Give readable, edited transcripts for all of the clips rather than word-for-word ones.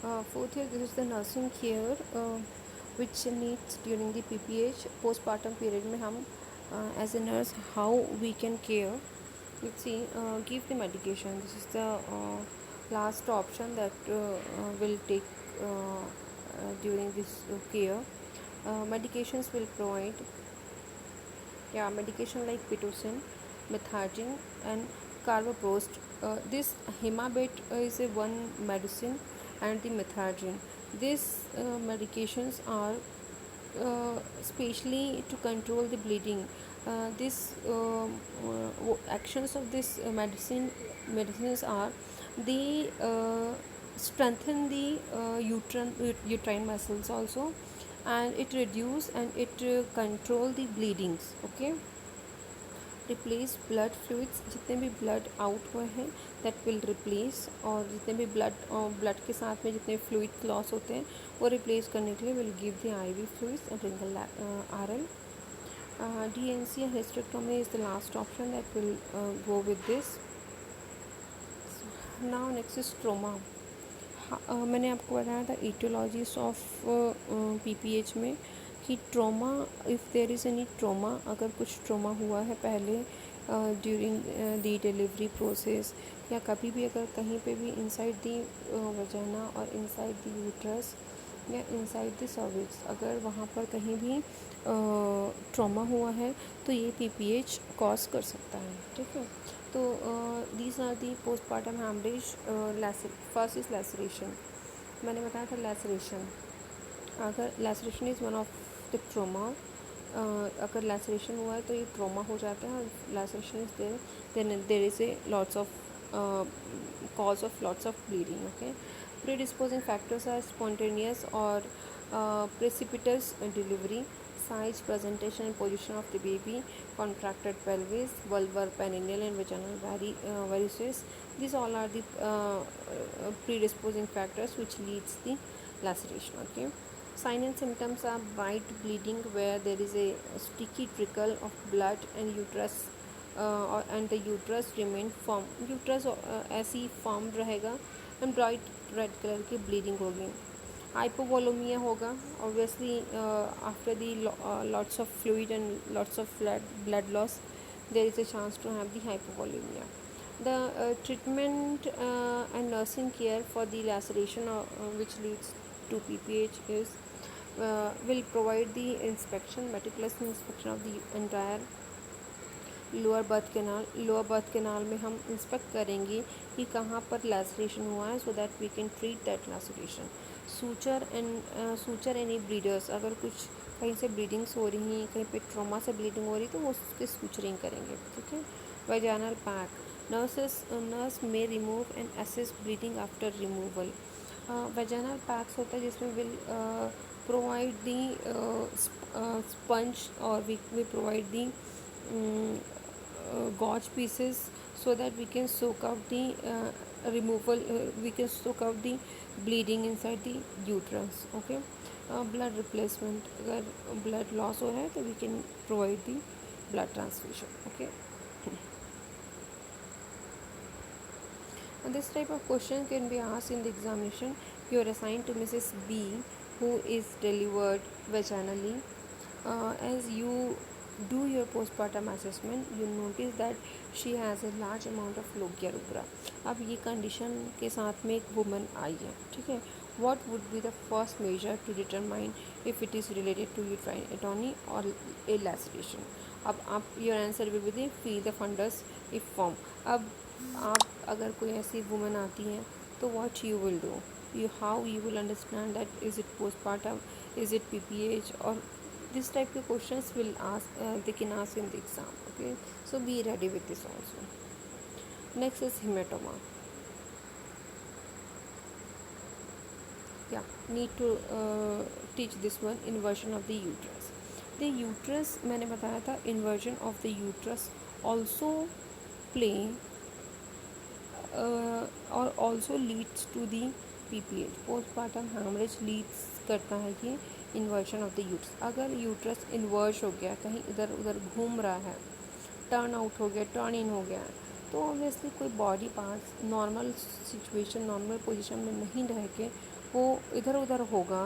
Fourth here, this is the nursing care which needs during the PPH postpartum period में हम as a nurse how we can care. Let's see, give the medication. This is the last option that will take during this care. Medications will provide, yeah, medication like pitocin, methargine, and carbaprost. This hemabate is a one medicine, and the methargine. These medications are specially to control the bleeding. This actions of this medicines are they strengthen the uterine muscles also, and it reduce and it control the bleedings. Okay, replace blood fluids, जितने भी blood out हुए हैं that will replace, और जितने भी blood के साथ में जितने फ्लूइड लॉस होते हैं वो रिप्लेस करने के लिए will give the IV fluids and Ringer RL. DNC and hysterectomy is the last option that will go with this. Now next is trauma. मैंने आपको बताया था etiologies ऑफ PPH में कि trauma, if there is any trauma, अगर कुछ trauma हुआ है पहले ड्यूरिंग दी डिलीवरी प्रोसेस, या कभी भी अगर कहीं पे भी इनसाइड दी वजाना और इनसाइड दी यूट्रस या इनसाइड द सर्विक्स, अगर वहाँ पर कहीं भी ट्रॉमा हुआ है तो ये PPH कॉज कर सकता है. ठीक है, तो these are the postpartum haemorrhage. First is laceration. मैंने बताया था लैसरेशन, अगर laceration is one of the trauma, अगर लैसरेशन हुआ है तो ये ट्रोमा हो जाता है. और laceration is there is a lots of cause of lots of bleeding. Okay, predisposing factors are spontaneous or precipitous delivery, size, presentation and position of the baby, contracted pelvis, vulvar, perineal and vaginal varices. These all are the predisposing factors which leads the laceration. Okay, sign and symptoms are bright bleeding where there is a sticky trickle of blood and uterus and the uterus remain firm. uterus ऐसे ही form रहेगा and bright red colour की bleeding होगी. Hypovolaemia होगा obviously after the lots of fluid and lots of blood loss, there is a chance to have the hypovolemia. The treatment and nursing care for the laceration which leads to PPH is will provide the inspection, meticulous inspection of the entire lower berth canal में हम inspect करेंगे कि कहाँ पर laceration हुआ है, so that we can treat that laceration. Suture any bleeders, अगर कुछ कहीं से ब्लीडिंग्स हो रही हैं, कहीं पे ट्रॉमा से ब्लीडिंग हो रही तो वो उसके सूचरिंग करेंगे. ठीक है. वैजानल पैक, नर्स में remove and assess bleeding after removal. Vaginal packs होता है जिसमें विल प्रोवाइड दी स्पंज और we provide the gauze pieces so that we can soak out the we can soak out the bleeding inside the uterus. Okay, blood replacement, अगर blood loss हो रहा है तो we can provide the blood transfusion. Okay, and this type of question can be asked in the examination. You are assigned to Mrs. B who is delivered vaginally. As you do your postpartum assessment, you notice that she has a large amount of logia rubra. अब ये condition के साथ में एक woman I है. ठीक है, what would be the first measure to determine if it is related to uterine atony or a laceration? अब आप your answer will be the feel the fundus if form. अब आप अगर कोई ऐसी वुमन आती हैं तो what you will do, how you will understand that is it postpartum, is it PPH, or this type of questions will ask they can ask in the exam. Okay, so be ready with this also. Next is hematoma. Yeah, need to teach this one, inversion of the uterus. The uterus, मैंने बताया था, inversion of the uterus also play or also leads to the PPH. postpartum hemorrhage leads करता है कि inversion of the uterus. अगर uterus inverse हो गया, कहीं इधर उधर घूम रहा है, टर्न आउट हो गया, टर्न इन हो गया, तो ऑब्वियसली कोई body parts normal situation normal position में नहीं रह के वो इधर उधर होगा,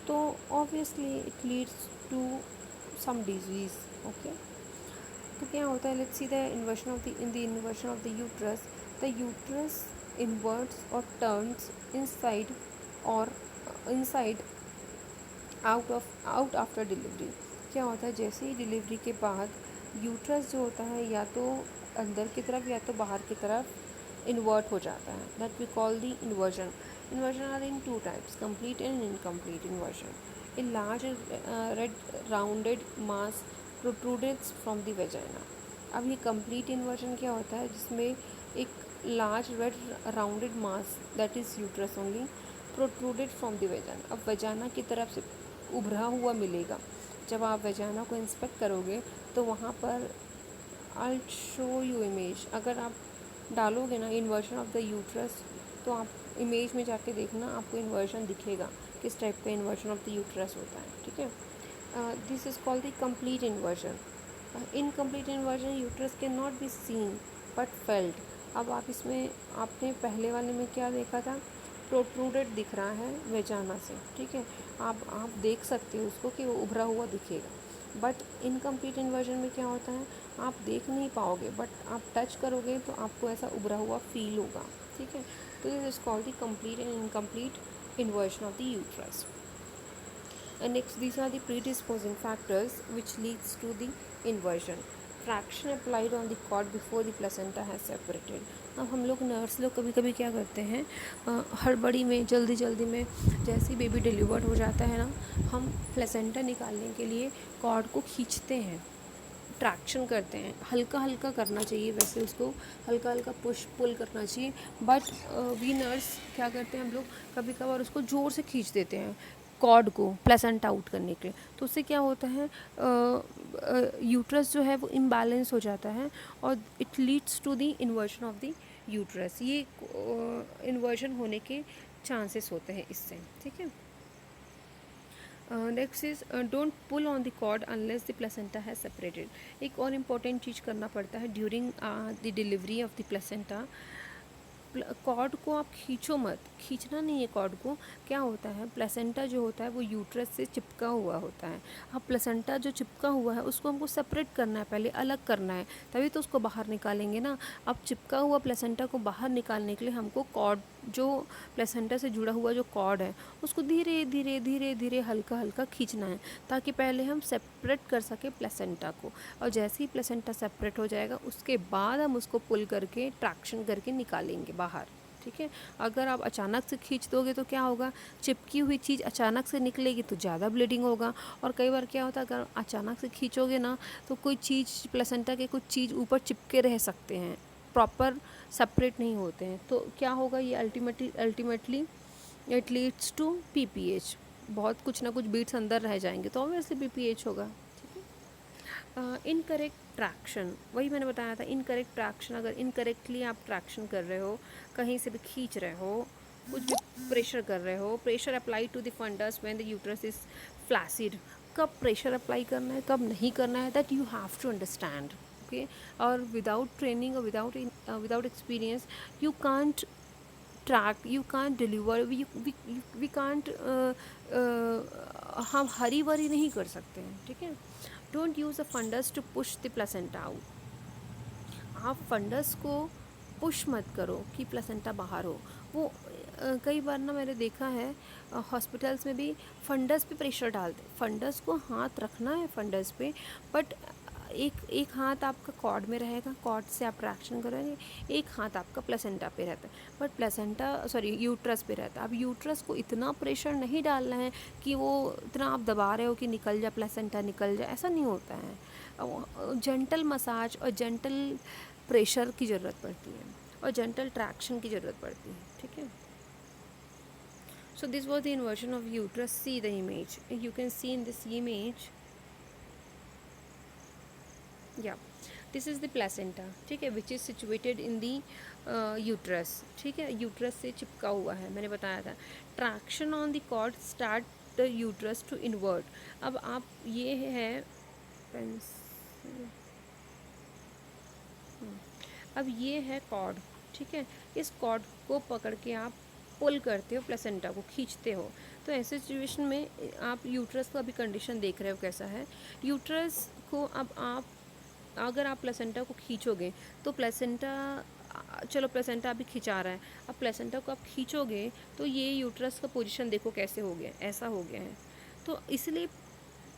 तो obviously it leads to some disease. Okay, तो क्या होता है, let's see the inversion of the in the inversion of the uterus inverts और टर्न्स इनसाइड और इनसाइड आउट आफ्टर डिलीवरी। क्या होता है, जैसे ही डिलीवरी के बाद यूट्रस जो होता है या तो अंदर की तरफ या तो बाहर की तरफ इन्वर्ट हो जाता है, that we call the inversion. Inversion are in two types, complete and incomplete inversion. A large red rounded mass protrudes from the vagina. अब ये कंप्लीट इन्वर्जन क्या होता है, जिसमें एक large red rounded mass that is uterus only protruded from the vagina. अब vagina की तरफ से उभरा हुआ मिलेगा। जब आप वेजाइना को इंस्पेक्ट करोगे तो वहाँ पर आई शो यू इमेज, अगर आप डालोगे ना इन्वर्जन ऑफ द यूट्रस, तो आप इमेज में जाके देखना, आपको इन्वर्जन दिखेगा किस टाइप का इन्वर्जन ऑफ द यूट्रस होता है। ठीक है, this is called the complete inversion. Incomplete inversion uterus can not be seen but felt. अब आप इसमें आपने पहले वाले में क्या देखा था, प्रोट्रूडेड दिख रहा है वेजाना से। ठीक है, आप देख सकते हो उसको कि वो उभरा हुआ दिखेगा। बट इनकम्प्लीट इन्वर्जन में क्या होता है, आप देख नहीं पाओगे बट आप टच करोगे तो आपको ऐसा उभरा हुआ फील होगा। ठीक है, तो this is called the complete and incomplete inversion of the uterus. And next, these are the predisposing factors which leads to the inversion. Traction applied on the cord before the placenta has separated. अब हम लोग nurse लोग कभी कभी क्या करते हैं, हड़बड़ी में जल्दी में जैसे ही बेबी डिलीवर्ड हो जाता है ना, हम प्लेसेंटा निकालने के लिए कॉर्ड को खींचते हैं, ट्रैक्शन करते हैं। हल्का हल्का करना चाहिए, वैसे उसको हल्का हल्का पुश पुल करना चाहिए, बट वी नर्स क्या करते हैं, हम लोग कभी कभार उसको ज़ोर से खींच देते हैं कॉर्ड को प्लेसेंटा आउट करने के लिए। तो उससे क्या होता है, यूट्रस जो है वो इम्बैलेंस हो जाता है और it leads to the inversion of the uterus. ये इन्वर्जन होने के चांसेस होते हैं इससे। ठीक है, next is don't pull on the cord unless the placenta has separated. एक और इम्पॉर्टेंट चीज़ करना पड़ता है during the delivery of the placenta. Cord को आप खींचो मत, खींचना नहीं है कॉर्ड को। क्या होता है, प्लेसेंटा जो होता है वो यूट्रस से चिपका हुआ होता है। अब प्लेसेंटा जो चिपका हुआ है उसको हमको सेपरेट करना है, पहले अलग करना है, तभी तो उसको बाहर निकालेंगे ना। अब चिपका हुआ प्लेसेंटा को बाहर निकालने के लिए हमको कॉर्ड, जो प्लेसेंटा से जुड़ा हुआ जो कॉर्ड है, उसको धीरे धीरे धीरे धीरे हल्का हल्का खींचना है, ताकि पहले हम सेपरेट कर सके प्लेसेंटा को। और जैसे ही प्लेसेंटा सेपरेट हो जाएगा उसके बाद हम उसको पुल करके ट्रैक्शन करके निकालेंगे बाहर। ठीक है, अगर आप अचानक से खींच दोगे तो क्या होगा, चिपकी हुई चीज़ अचानक से निकलेगी तो ज़्यादा ब्लीडिंग होगा। और कई बार क्या होता है, अगर अचानक से खींचोगे ना तो कोई चीज़ प्लेसेंटा के कुछ चीज़ ऊपर चिपके रह सकते हैं, प्रॉपर सेपरेट नहीं होते हैं, तो क्या होगा, ये ultimately it leads to PPH. बहुत कुछ ना कुछ बीट्स अंदर रह जाएंगे तो ऑब्वियसली पीपीएच होगा। इनकरेक्ट ट्रैक्शन, वही मैंने बताया था, इनकरेक्ट ट्रैक्शन। अगर इनकरेक्टली आप ट्रैक्शन कर रहे हो, कहीं से भी खींच रहे हो, कुछ भी प्रेशर कर रहे हो, pressure apply to the fundus when the uterus is flaccid. कब प्रेशर अप्लाई करना है, कब नहीं करना है, that you have to understand. Okay, और विदाउट ट्रेनिंग और without experience you can't track, you can't deliver, we can't, हम हरी बरी नहीं कर सकते हैं। ठीक है, don't use a fundus to push the placenta out. आप फंडस को पुश मत करो कि प्लेसेंटा बाहर हो। वो कई बार ना मैंने देखा है हॉस्पिटल्स में भी फंडस पे प्रेशर डालते। फंडस को हाथ रखना है फंडस पे, बट एक हाथ आपका कॉर्ड में रहेगा, कॉर्ड से आप ट्रैक्शन करोगे, एक हाथ आपका प्लेसेंटा पे रहता है, बट यूट्रस पे रहता है। अब यूट्रस को इतना प्रेशर नहीं डालना है कि वो इतना आप दबा रहे हो कि निकल जाए प्लेसेंटा, निकल जाए, ऐसा नहीं होता है। जेंटल मसाज और जेंटल प्रेशर की ज़रूरत पड़ती है और जेंटल ट्रैक्शन की ज़रूरत पड़ती है। ठीक है, so this was the inversion of uterus. See the image, you can see in this image, yeah, this is the placenta. ठीक है, which is situated in the uterus. ठीक है, यूट्रस से चिपका हुआ है, मैंने बताया था। Traction on the cord start the uterus to invert. अब आप ये है अब ये है कॉर्ड, ठीक है। इस कॉर्ड को पकड़ के आप पुल करते हो, प्लेसेंटा को खींचते हो। तो ऐसे सिचुएशन में आप यूट्रस का अभी कंडीशन देख रहे हो कैसा है। यूट्रस को अब आप, अगर आप प्लेसेंटा को खींचोगे तो प्लेसेंटा, चलो प्लेसेंटा अभी खिंचा रहा है, अब प्लेसेंटा को आप खींचोगे तो ये यूट्रस का पोजीशन देखो कैसे हो गया, ऐसा हो गया है। तो इसलिए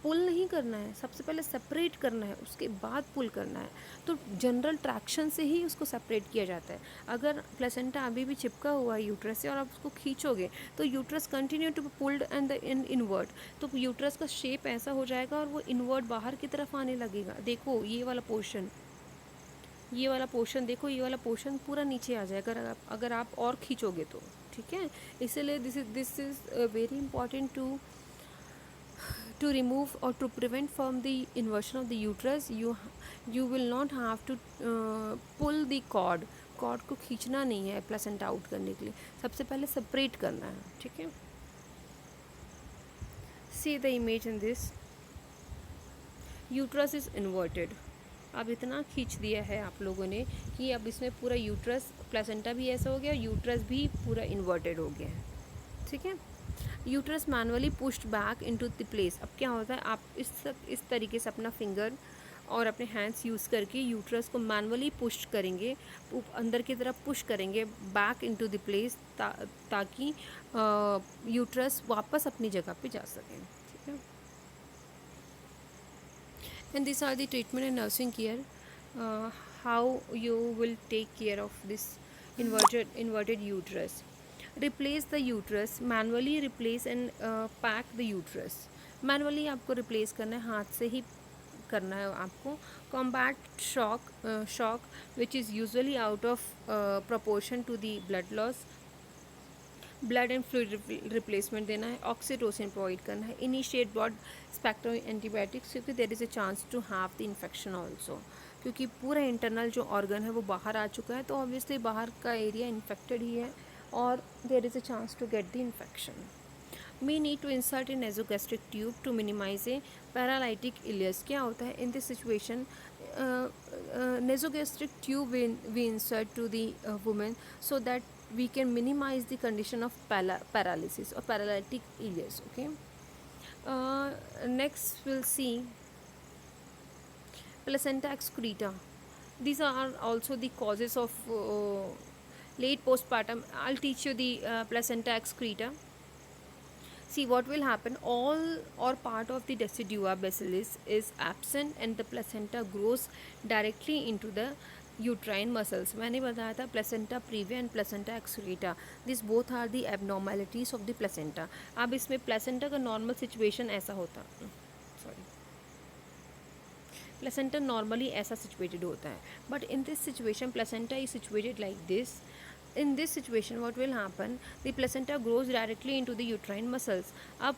पुल नहीं करना है, सबसे पहले सेपरेट करना है, उसके बाद पुल करना है। तो जनरल ट्रैक्शन से ही उसको सेपरेट किया जाता है। अगर प्लेसेंटा अभी भी चिपका हुआ है यूट्रस से और आप उसको खींचोगे तो uterus continue to be pulled and the invert, तो यूट्रस का शेप ऐसा हो जाएगा और वो इनवर्ट बाहर की तरफ आने लगेगा। देखो ये वाला पोर्शन, ये वाला पोर्शन देखो, ये वाला पोर्शन पूरा नीचे आ जाएगा अगर आप और खींचोगे तो, ठीक है। इसीलिए this is very important to remove or to prevent from the inversion of the uterus. You will not have to pull the cord को खींचना नहीं है प्लेसेंटा आउट करने के लिए, सबसे पहले सेपरेट करना है, ठीक है। See the image in this, uterus is inverted. अब इतना खींच दिया है आप लोगों ने कि अब इसमें पूरा यूट्रस, प्लेसेंटा भी ऐसा हो गया, यूट्रस भी पूरा इन्वर्टेड हो गया है, ठीक है। Uterus manually pushed back into the place. अब क्या होता है, आप इस तरीके से अपना फिंगर और अपने हैंड्स यूज़ करके यूट्रस को मैनुअली पुश करेंगे, अंदर की तरफ पुश करेंगे बैक इनटू द प्लेस, ताकि यूट्रस वापस अपनी जगह पे जा सके, ठीक है। And this are the treatment and nursing care, how you will take care of this inverted uterus. Replace the uterus, manually replace and pack the uterus. Manually आपको रिप्लेस करना है, हाथ से ही करना है आपको। Combat shock which is usually out of proportion to the blood loss, blood and fluid replacement देना है, ऑक्सीटोसिन प्रोवाइड करना है, इनिशिएट ब्रॉड स्पेक्ट्रम एंटीबायोटिक्स, क्योंकि there is a chance to have the infection also, क्योंकि पूरा internal जो organ है वो बाहर आ चुका है, तो ऑब्वियसली बाहर का एरिया इन्फेक्टेड ही है और there is a chance to get the infection. We need to insert a nasogastric tube to minimize a paralytic ileus. क्या होता है in this situation, nasogastric tube we insert to the woman so that we can minimize the condition of paralysis or paralytic ileus, okay. Next we'll see placenta excreta. These are also the causes of late postpartum. I'll teach you the placenta excreta. See what will happen, all or part of the decidua bacillus is absent and the placenta grows directly into the uterine muscles. मैंने बताया था placenta previa and placenta excreta, these both are the abnormalities of the placenta. अब इसमें placenta का normal situation ऐसा होता, sorry, placenta normally ऐसा situated होता है, but in this situation placenta is situated like this. In this situation what will happen, the placenta grows directly into the uterine muscles. अब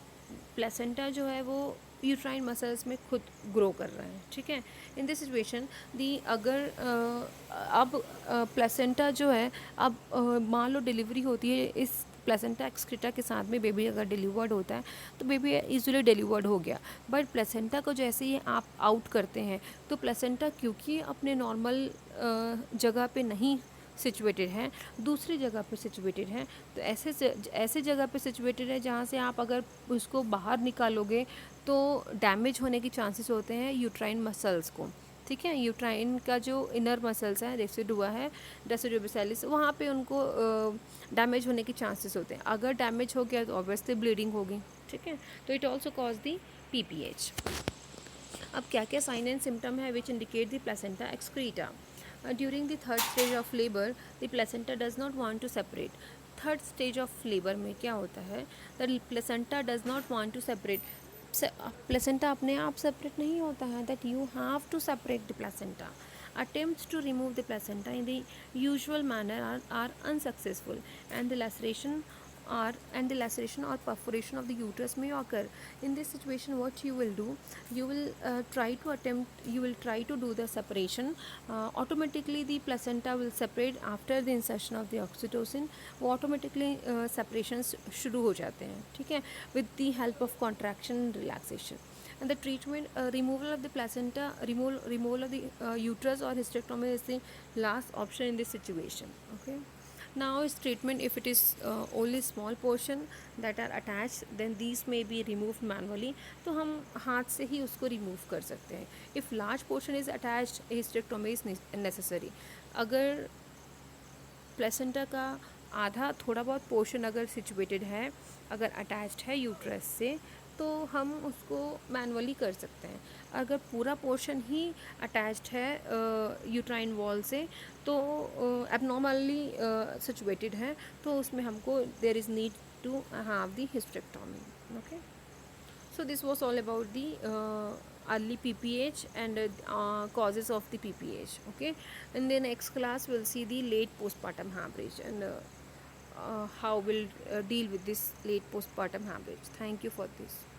placenta जो है वो uterine muscles में खुद grow कर रहा है, ठीक है। in this situation अगर अब placenta जो है, अब मान लो डिलीवरी होती है, इस प्लेसेंटा एक्सक्रीटा के साथ में बेबी अगर डिलीवर्ड होता है तो बेबी इजीली डिलीवर्ड हो गया, बट प्लेसेंटा को जैसे ही आप आउट करते हैं तो प्लेसेंटा क्योंकि अपने नॉर्मल जगह पे नहीं सिचुएटेड है, दूसरी जगह पे सिचुएटेड है, तो ऐसे जगह पे सिचुएटेड है जहाँ से आप अगर उसको बाहर निकालोगे तो डैमेज होने के चांसेस होते हैं यूट्राइन मसल्स को, ठीक है। यूट्राइन का जो इनर मसल्स है, रेसिडुआ है, रेसिडुआ बेसिलिस, वहाँ पे उनको डैमेज होने के चांसेस होते हैं। अगर डैमेज हो गया तो ऑब्वियसली ब्लीडिंग होगी, ठीक है। तो it also cause the PPH। अब क्या क्या साइन एंड सिम्टम है which indicate the placenta excreta. During the third stage of labour the placenta does not want to separate. Third stage of labour में क्या होता है, the placenta does not want to separate. Placenta अपने आप separate नहीं होता है, that you have to separate the placenta. Attempts to remove the placenta in the usual manner are unsuccessful and the laceration or perforation of the uterus may occur. In this situation what you will do, you will try to do the separation. Automatically the placenta will separate after the insertion of the oxytocin, वो automatically separations शुरू हो जाते हैं, ठीक है, with the help of contraction and relaxation. And the treatment, removal of the placenta, removal of the uterus or hysterectomy is the last option in this situation. Okay. Now is treatment, if it is only small portion that are attached, then these may be removed manually. तो हम हाथ से ही उसको remove कर सकते हैं. If large portion is attached, hysterectomy is necessary. अगर placenta का आधा थोड़ा बहुत पोर्शन अगर सिचुएटेड है, अगर अटैच्ड है यूट्रस से, तो हम उसको मैनुअली कर सकते हैं. अगर पूरा पोर्शन ही अटैच्ड है यूट्राइन वॉल से, तो एबनॉर्मली सिचुएटेड है, तो उसमें हमको there is need to have the hysterectomy. Okay. So this was all about the early PPH and causes of the PPH. Okay, in the next class we'll see the late postpartum hemorrhage and how we'll deal with this late postpartum hemorrhage. Thank you for this.